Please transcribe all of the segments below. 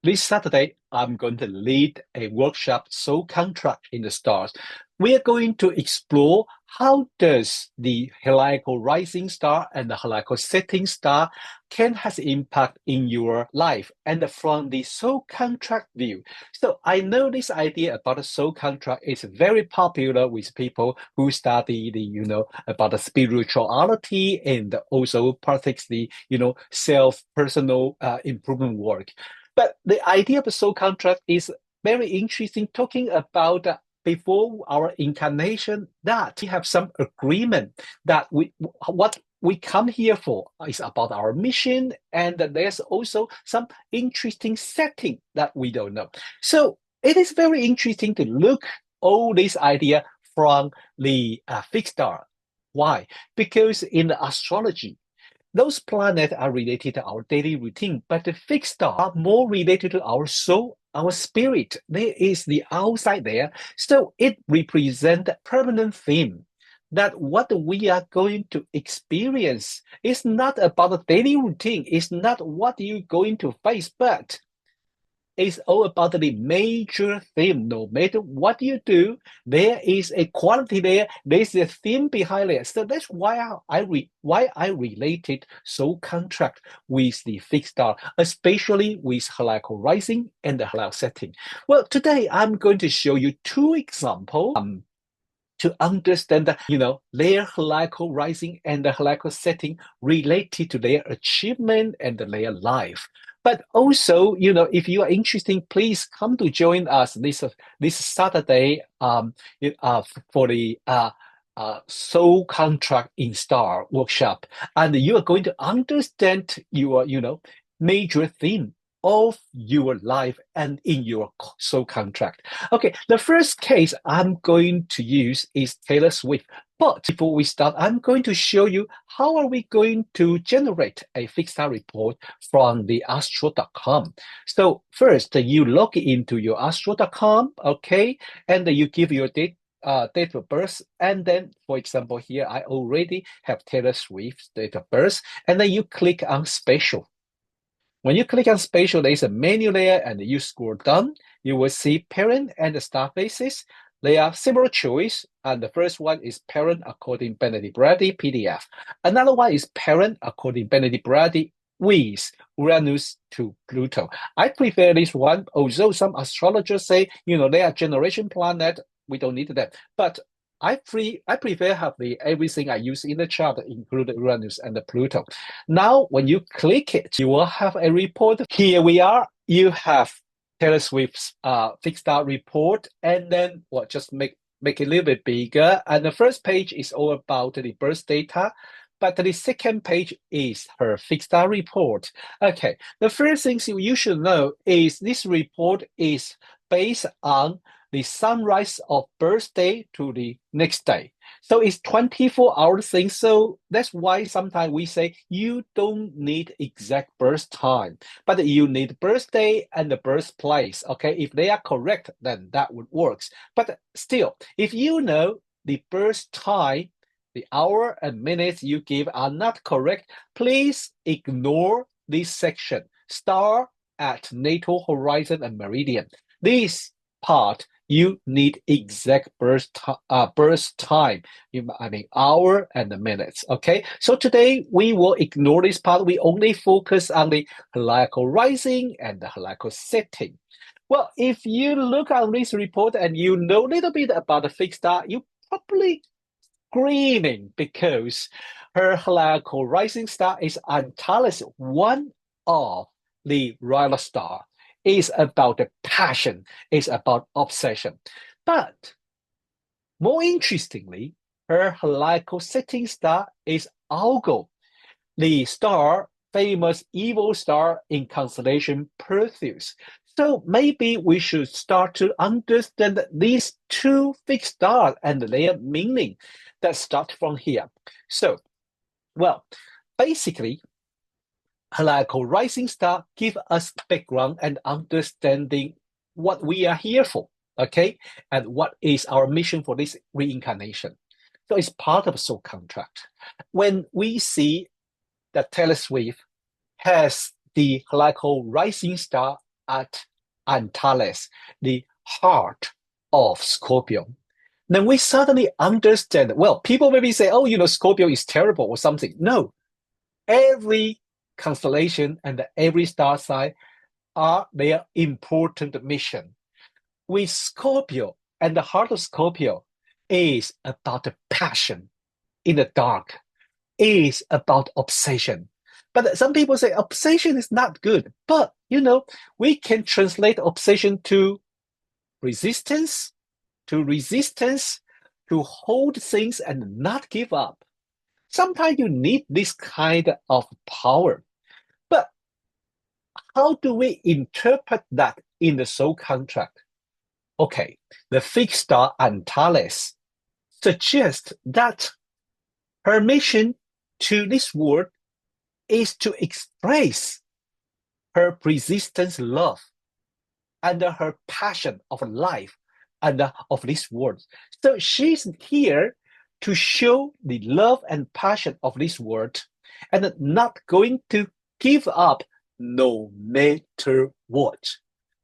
This Saturday, I'm going to lead a workshop, Soul Contract in the Stars. We are going to explore how does the heliacal rising star and the heliacal setting star can has impact in your life and from the soul contract view. So I know this idea about the soul contract is very popular with people who study about the spirituality and also practice the self personal improvement work. But the idea of the soul contract is very interesting, talking about before our incarnation that we have some agreement that what we come here for is about our mission, and that there's also some interesting setting that we don't know. So it is very interesting to look all this idea from the fixed star. Why? Because in the astrology, those planets are related to our daily routine, but the fixed stars are more related to our soul, our spirit. There is the outside there. So it represents a permanent theme that what we are going to experience is not about the daily routine, it's not what you're going to face, but it's all about the major theme. No matter what you do, there is a quality there. There's a theme behind it. So that's why I related soul contract with the fixed star, especially with heliacal rising and the heliacal setting. Well, today I'm going to show you two examples. To understand that their heliacal rising and the heliacal setting related to their achievement and their life. But also, if you are interested, please come to join us this Saturday for the Soul Contract in Star workshop, and you are going to understand your major theme of your life and in your soul contract. Okay, the first case I'm going to use is Taylor Swift. But before we start, I'm going to show you how are we going to generate a fixed star report from the astro.com. So first, you log into your astro.com, okay, and you give your date of birth, and then, for example, here I already have Taylor Swift's date of birth, and then you click on Special. When you click on Spatial, there is a menu there, and you scroll down, you will see parent and the star basis. There are several choices, and the first one is parent according Benedict Brady PDF. Another one is parent according Benedict Brady with Uranus to Pluto. I prefer this one, although some astrologers say, they are generation planet, we don't need that. But I prefer have everything I use in the chart, including Uranus and the Pluto. Now, when you click it, you will have a report. Here we are. You have Taylor Swift's fixed star report, and then just make it a little bit bigger. And the first page is all about the birth data, but the second page is her fixed star report. Okay, the first thing you should know is this report is based on the sunrise of birthday to the next day. So it's 24-hour thing. So that's why sometimes we say you don't need exact birth time, but you need birthday and the birthplace. Okay, if they are correct, then that would work. But still, if you know the birth time, the hour and minutes you give are not correct, please ignore this section. Star at natal horizon and meridian. This part you need exact birth time. I mean hour and the minutes. Okay. So today we will ignore this part. We only focus on the heliacal rising and the heliacal setting. Well, if you look at this report and you know a little bit about the fixed star, you probably screaming because her heliacal rising star is Antares, one of the royal star. Is about the passion, is about obsession. But more interestingly, her heliacal setting star is Algol, the star, famous evil star in constellation Perseus. So maybe we should start to understand these two fixed stars and their meaning that start from here. So, well, basically, heliacal rising star give us background and understanding what we are here for, okay, and what is our mission for this reincarnation. So it's part of soul contract. When we see that Taylor Swift has the heliacal rising star at Antares, the heart of Scorpio, then we suddenly understand, well, people maybe say, oh, Scorpio is terrible or something. No, every constellation and every star sign are their important mission. With Scorpio, and the heart of Scorpio is about the passion in the dark, is about obsession. But some people say obsession is not good. But, we can translate obsession to resistance, to hold things and not give up. Sometimes you need this kind of power. But how do we interpret that in the soul contract? Okay, the fixed star Antares suggests that her mission to this world is to express her persistent love and her passion of life and of this world. So she's here to show the love and passion of this world and not going to give up no matter what.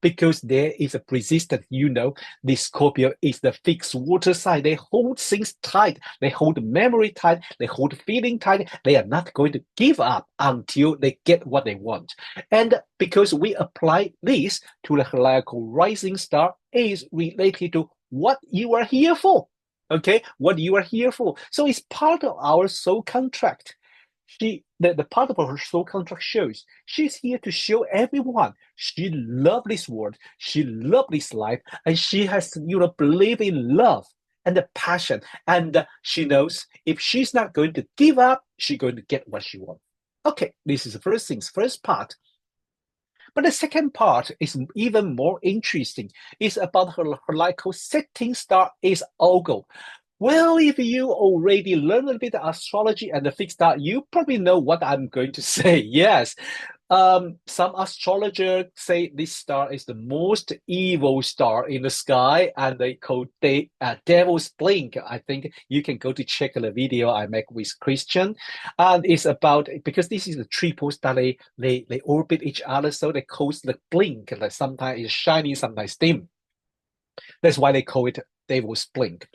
Because there is a persistence, the Scorpio is the fixed water sign. They hold things tight. They hold memory tight. They hold feeling tight. They are not going to give up until they get what they want. And because we apply this to the heliacal rising star is related to what you are here for. Okay, what you are here for. So it's part of our soul contract. The part of her soul contract shows she's here to show everyone she loves this world, she loves this life, and she has believe in love and the passion, and she knows if she's not going to give up, she's going to get what she wants. Okay, this is the first part. But the second part is even more interesting. It's about her heliacal setting star is Algol. Well, if you already learned a little bit of astrology and the fixed star, you probably know what I'm going to say. Yes. Some astrologers say this star is the most evil star in the sky, and they call the Devil's Blink. I think you can go to check the video I make with Christian, and it's about because this is the triple star. They orbit each other, so they cause the blink. Like sometimes it's shiny, sometimes dim. That's why they call it Devil's Blink.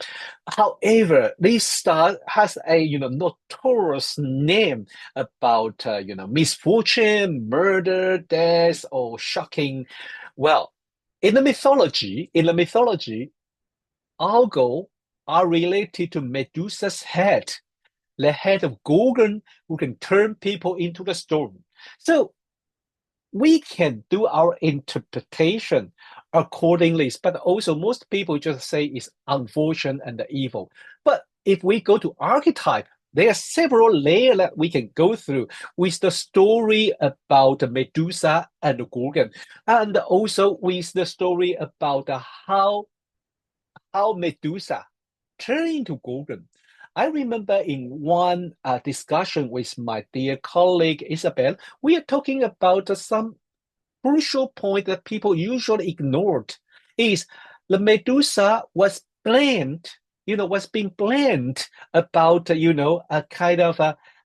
However, this star has a notorious name about misfortune, murder, death, or shocking. Well, in the mythology, Algol are related to Medusa's head, the head of Gorgon, who can turn people into the storm. So we can do our interpretation accordingly, but also most people just say it's unfortunate and evil. But if we go to archetype, there are several layers that we can go through with the story about Medusa and Gorgon, and also with the story about how Medusa turned into Gorgon. I remember in one discussion with my dear colleague Isabel, we are talking about some crucial point that people usually ignored is the Medusa was blamed, was being blamed about, a kind of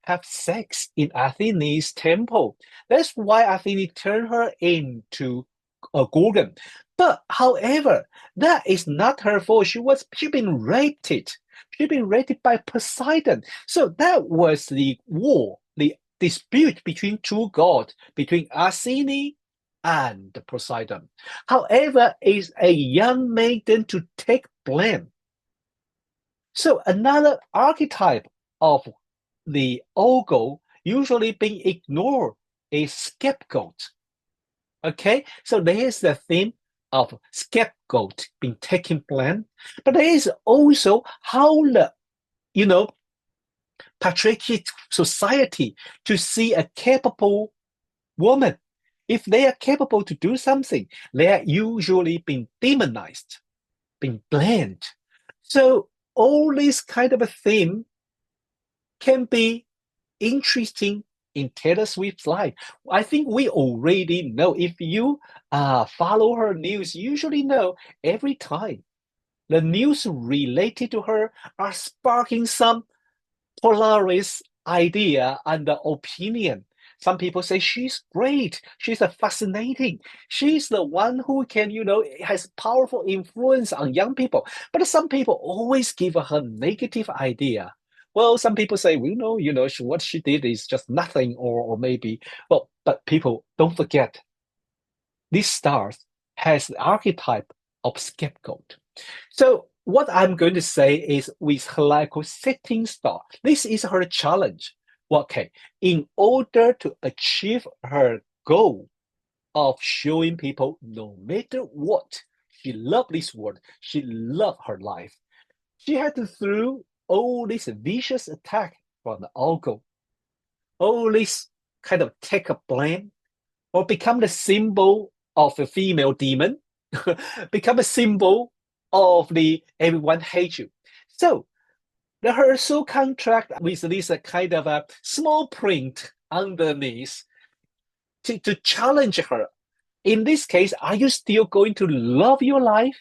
have sex in Athene's temple. That's why Athene turned her into a Gorgon. But however, that is not her fault. She been raped. She'd been raped by Poseidon. So that was the war, the dispute between two gods, between Athene and Poseidon. However, is a young maiden to take blame. So another archetype of the Algol usually being ignored is scapegoat. Okay, so there is the theme of scapegoat being taken blame, but there is also how the patriarchal society to see a capable woman. If they are capable to do something, they are usually being demonized, being blamed. So all this kind of a theme can be interesting in Taylor Swift's life. I think we already know. If you follow her news, you usually know every time the news related to her are sparking some Polaris idea and opinion. Some people say she's great. She's a fascinating. She's the one who can, has powerful influence on young people. But some people always give her negative idea. Well, some people say, we know, what she did is just nothing, or maybe, well, but people don't forget this star has the archetype of scapegoat. So what I'm going to say is with Heliacal setting star, this is her challenge. Okay, in order to achieve her goal of showing people no matter what, she loved this world, she loved her life. She had to through all this vicious attack from the uncle, all this kind of take a blame, or become the symbol of a female demon, become a symbol of the everyone hates you. So the rehearsal contract with this kind of a small print underneath to challenge her. In this case, are you still going to love your life,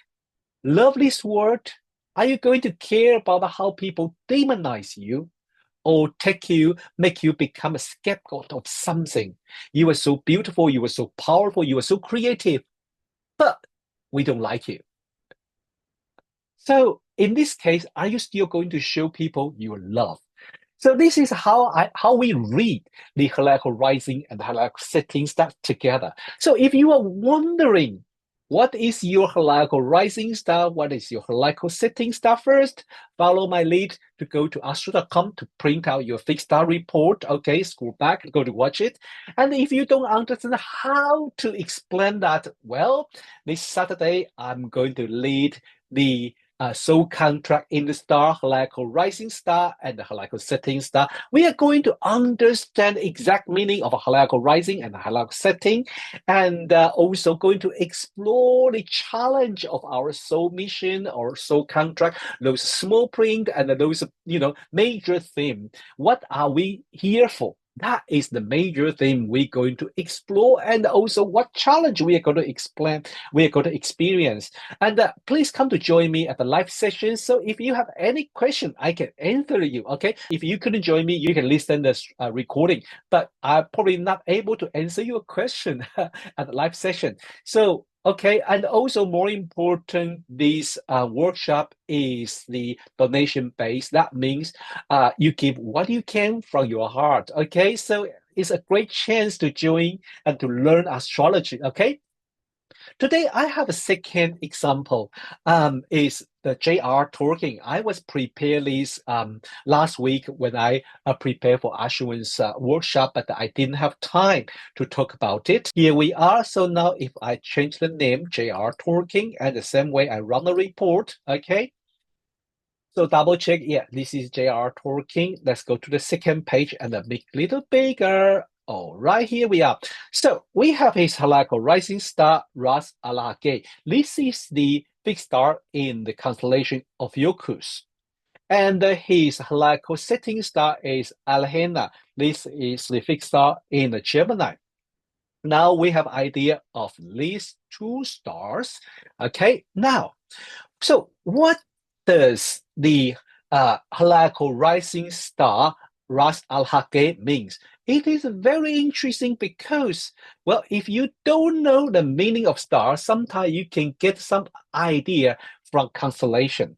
love this world? Are you going to care about how people demonize you? Or make you become a scapegoat of something. You were so beautiful, you were so powerful, you were so creative, but we don't like you. So in this case, are you still going to show people your love? So this is how we read the heliacal rising and the heliacal setting star together. So if you are wondering what is your heliacal rising star, what is your heliacal setting star, first follow my lead to go to astro.com to print out your fixed star report. Okay, scroll back, go to watch it. And if you don't understand how to explain that, well, this Saturday I'm going to lead the soul contract in the star, heliacal rising star, and the heliacal setting star. We are going to understand exact meaning of a heliacal rising and a heliacal setting, and also going to explore the challenge of our soul mission or soul contract, those small print and those major theme. What are we here for? That is the major theme we're going to explore, and also what challenge we are going to explain, we are going to experience. And please come to join me at the live session. So if you have any question, I can answer you. Okay. If you couldn't join me, you can listen to this recording, but I'm probably not able to answer your question at the live session. So, okay. And also more important, this workshop is the donation based. That means you give what you can from your heart. Okay. So it's a great chance to join and to learn astrology. Okay. Today, I have a second example. Is the JR Tolkien. I was prepared this last week when I prepared for Ashwin's workshop, but I didn't have time to talk about it. Here we are. So now, if I change the name JR Tolkien, and the same way I run the report, okay. So double check. Yeah, this is JR Tolkien. Let's go to the second page and make it a little bigger. All right, here we are. So we have his heliacal rising star, Ras Alhage. This is the fixed star in the constellation of Ophiuchus. And his heliacal setting star is Alhena. This is the fixed star in the Gemini. Now we have idea of these two stars. Okay, now, so what does the heliacal rising star Ras Al-Haqq means? It is very interesting because, well, if you don't know the meaning of stars, sometimes you can get some idea from constellation.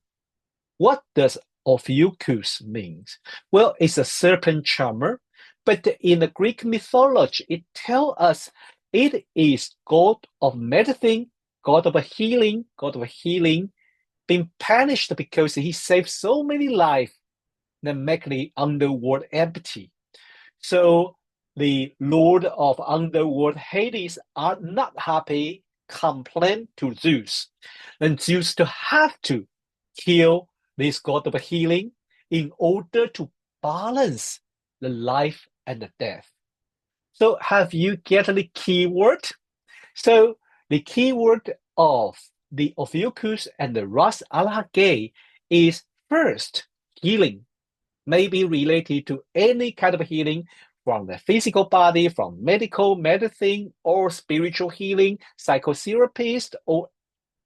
What does Ophiuchus means? Well, it's a serpent charmer, but in the Greek mythology, it tells us it is god of medicine, god of healing, being punished because he saved so many lives that make the underworld empty. So the Lord of Underworld Hades are not happy, complain to Zeus. And Zeus to have to kill this god of healing in order to balance the life and the death. So have you get the keyword? So the keyword of the Ophiuchus and the Ras Al-Haqq is first healing, maybe related to any kind of healing from the physical body, from medical medicine or spiritual healing, psychotherapist or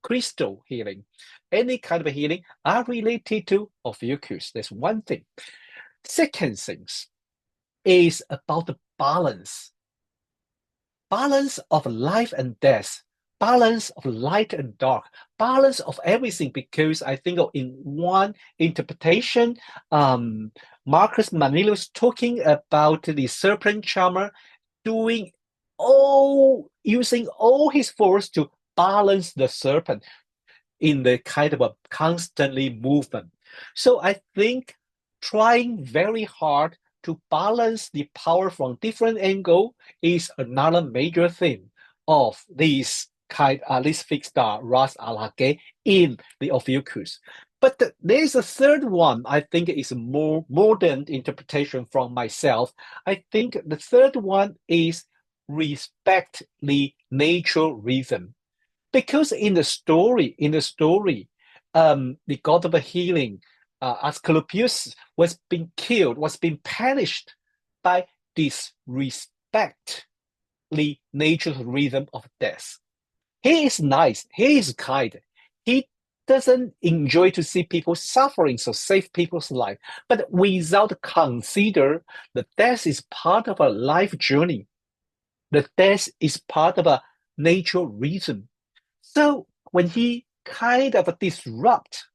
crystal healing. Any kind of healing are related to Ophiuchus. That's one thing. Second thing is about the balance. Balance of life and death, balance of light and dark, balance of everything. Because I think in one interpretation, Marcus Manilius talking about the serpent charmer doing using all his force to balance the serpent in the kind of a constantly movement. So I think trying very hard to balance the power from different angle is another major theme of this fixed star Ras Al-Haqi in the Ophiuchus. But there's a third one I think is a more modern interpretation from myself. I think the third one is respect the natural rhythm. Because in the story, the god of healing, Asclepius, was being killed, was being punished by disrespect the natural rhythm of death. He is nice, he is kind, he doesn't enjoy to see people suffering, so save people's life. But without consider the death is part of a life journey. The death is part of a natural rhythm. So when he kind of disrupt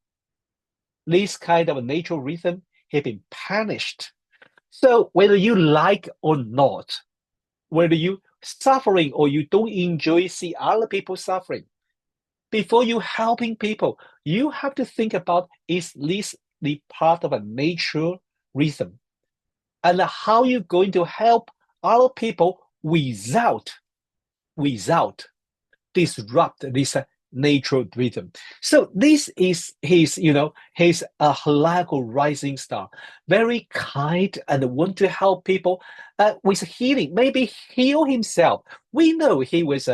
this kind of natural rhythm, he been punished. So whether you like or not, whether you suffering or you don't enjoy see other people suffering, before you helping people, you have to think about, is this the part of a natural rhythm? And how you going to help other people without disrupt this natural rhythm. So this is his Heliacal rising star, very kind and want to help people with healing, maybe heal himself. We know he was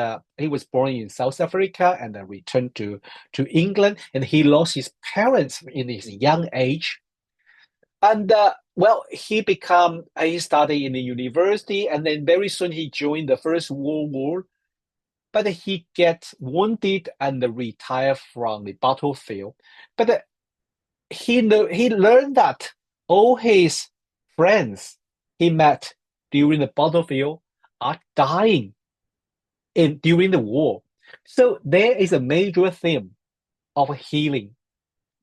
born in South Africa and then returned to England, and he lost his parents in his young age. And he studied in the university, and then very soon he joined the First World War. But he gets wounded and retire from the battlefield. But he learned that all his friends he met during the battlefield are dying during the war. So there is a major theme of healing,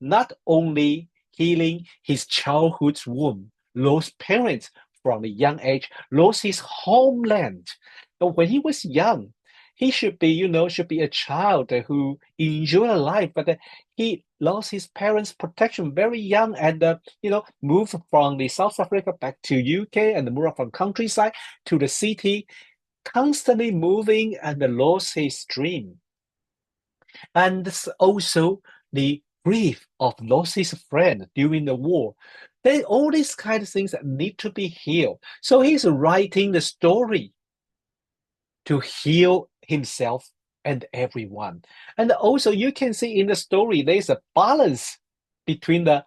not only healing his childhood's wound, lost parents from a young age, lost his homeland. But when he was young, he should be a child who enjoy life, but he lost his parents' protection very young, and moved from the South Africa back to UK, and moved from countryside to the city, constantly moving, and lost his dream. And also the grief of lost his friend during the war. Then all these kind of things that need to be healed. So he's writing the story to heal himself and everyone. And also you can see in the story, there's a balance between the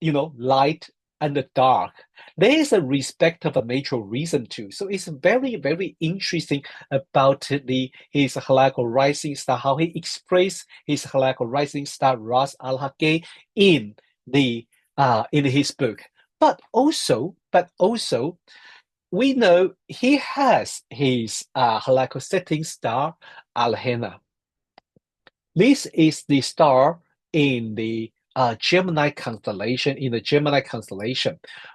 light and the dark. There is a respect of a natural reason too. So it's very, very interesting about his Heliacal rising star, how he expressed his Heliacal rising star Ras Al-Haqi in his book. But also, we know he has his Heliacal setting star Alhena. This is the star in the Gemini constellation,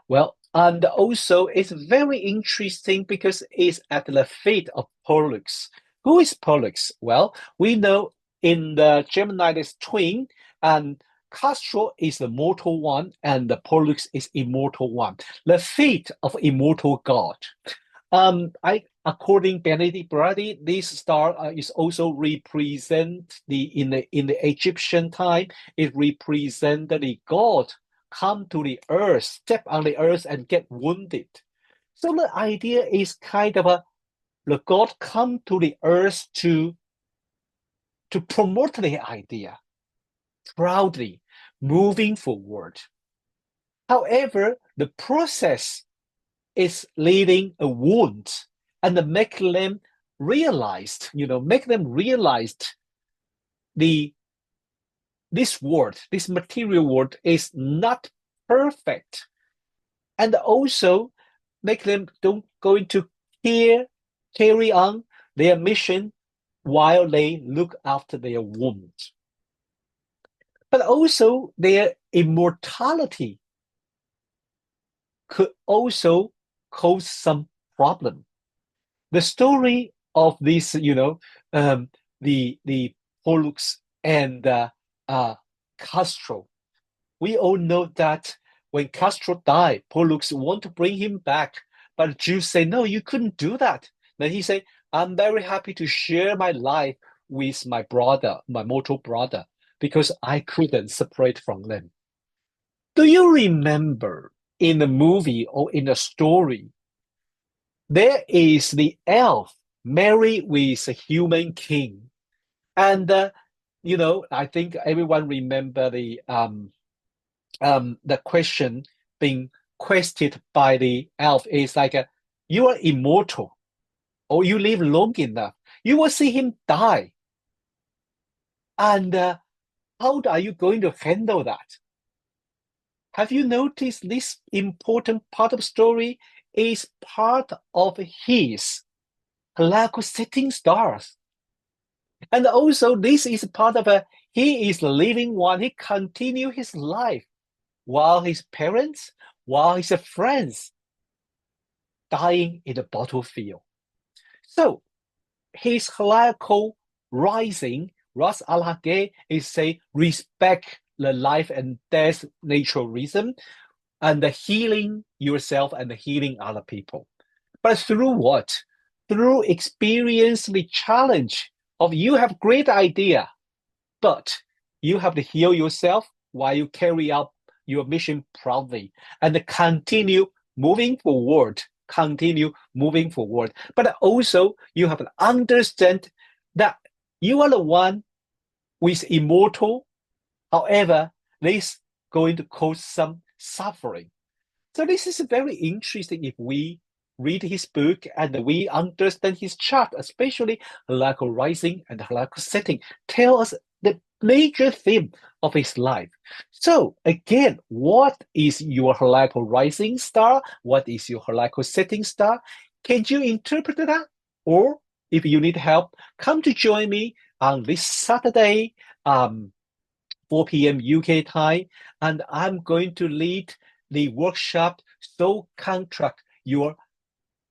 Well, and also it's very interesting because it's at the feet of Pollux. Who is Pollux? Well, we know in the Gemini there's twin, and Castro is the mortal one, and the Pollux is immortal one. The feet of immortal God. According Benedict Brady, this star is also represent in the Egyptian time. It represent the god come to the earth, step on the earth, and get wounded. So the idea is kind of the god come to the earth to promote the idea, proudly moving forward. However, the process is leading a wound and make them realized this material world is not perfect, and also make them don't going to here carry on their mission while they look after their wounds. But also their immortality could also cause some problem. The story of this, the Pollux and Castro. We all know that when Castro died, Pollux want to bring him back, but Jews say, no, you couldn't do that. Then he said, I'm very happy to share my life with my brother, my mortal brother, because I couldn't separate from them. Do you remember in the movie or in the story, there is the elf married with a human king. And I think everyone remember the question being questioned by the elf is like, you are immortal, or you live long enough, you will see him die. And how are you going to handle that? Have you noticed this important part of the story is part of his Heliacal setting stars? And also, this is part of he is living one, he continue his life while his parents, while his friends dying in the battlefield. So his Heliacal rising, Ras al is say respect the life and death natural rhythm and the healing yourself and the healing other people. But through what? Through experience the challenge of you have great idea, but you have to heal yourself while you carry out your mission proudly and continue moving forward, But also you have to understand that you are the one with immortal. However, this going to cause some suffering. So this is very interesting if we read his book and we understand his chart, especially Heliacal rising and Heliacal setting, tell us the major theme of his life. So again, what is your Heliacal rising star? What is your Heliacal setting star? Can you interpret that? Or if you need help, come to join me on this Saturday, 4 p.m. UK time, and I'm going to lead the workshop So Contract Your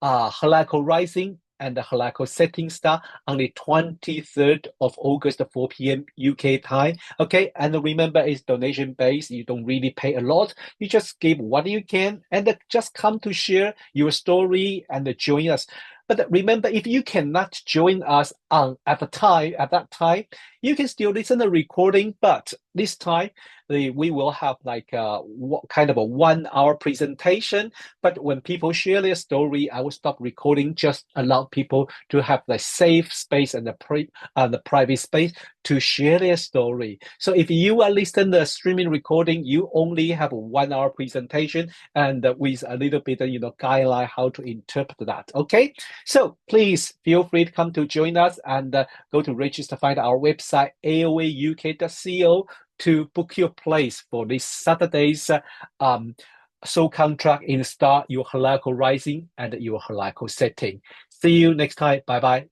Heliacal Rising and the Heliacal Setting Star on the 23rd of August, 4 p.m. UK time. Okay, and remember, it's donation based. You don't really pay a lot. You just give what you can and just come to share your story and join us. But remember, if you cannot join us at that time, you can still listen to the recording. But this time, we will have like kind of a 1 hour presentation. But when people share their story, I will stop recording. Just allow people to have the safe space and the private space to share their story. So if you are listening to the streaming recording, you only have a 1 hour presentation and with a little bit, guideline how to interpret that. Okay. So please feel free to come to join us and go to register, find our website, aoauk.co to book your place for this Saturday's soul contract in start your Heliacal rising and your Heliacal setting. See you next time. Bye-bye.